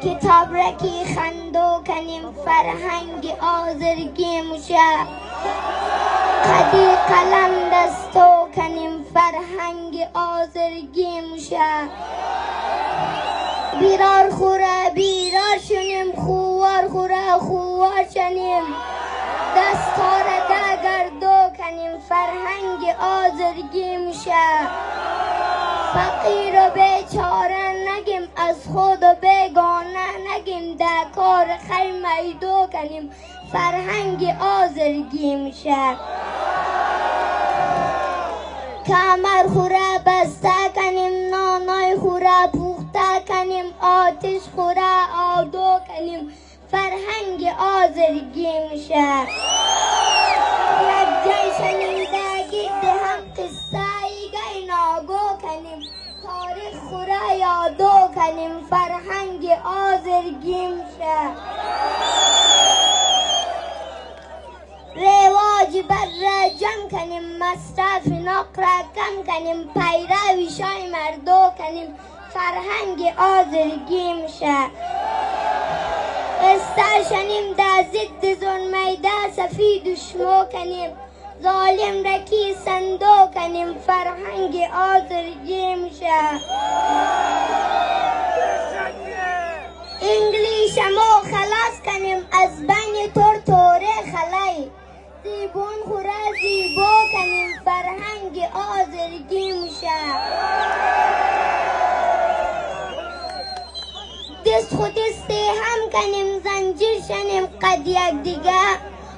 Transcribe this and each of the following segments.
کتاب رکی خندو کنیم فرهنگ آزرگی موشه قدی قلم دستو کنیم فرهنگ آزرگی موشه بیرار خوره بیرار شنیم خوار خوره خوار شنیم دستار دگردو کنیم فرهنگ آزرگی موشه فقیر و بیچاره نگیم از خود و بیگانه نگیم در کار خیر میدو کنیم فرهنگ آزرگی میشه کمر خوره بسته کنیم نانای خوره پخته کنیم آتش خوره آدو کنیم فرهنگ آزرگی میشه یک جای شنیدگی ده هم قصه ایگه ناگو کنیم تاریخ خوره یادو کنیم فرهنگ آزرگی میشه رواج بر جمع کنیم مصرف نقره کم کنیم پیروی شای مردو کنیم فرهنگ آزرگی میشه استرشنیم در ضد ظلمیده سفید شمو کنیم ظالم رکی سندو کنیم فرهنگ آزرگی میشه انگلیش مو خلاص کنیم از بین توره خلای زیبون خوره زیبو کنیم فرهنگ آزرگی میشه دست خود هم کنیم زنجیر شنیم قد یک دیگه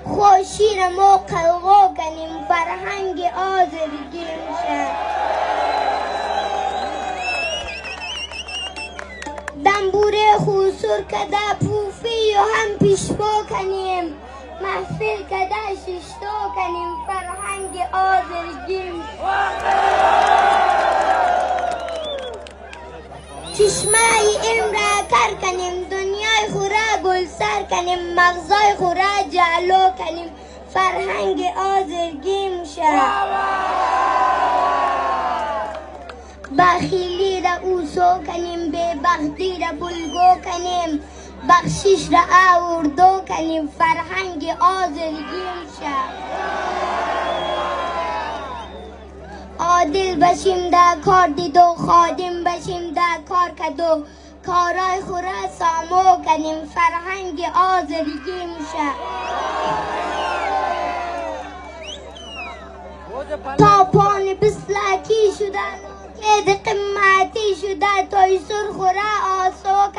خوشیر مو قلقو کنیم فرهنگ آزرگی میشه دنبوره خوصور کده پوفی و هم پیشبو کنیم محفل کده ششتو کنیم فرهنگ آزرگی میشه چشمه علم را کر کنیم دنیای خوره گل سر کنیم مغزای خوره جعلو کنیم فرهنگ آزرگی میشه بخیلی را اوسو کنیم ببختی را بلگو کنیم بخشش را اوردو کنیم فرهنگ آزرگی میشه عادل بشیم در کار دیدو خادم بشیم در کار کدو کارای خوره سامو کنیم فرهنگ آزرگی میشه تا پان بسلکی شده که قمتی شده تای سر خوره آسو کنیم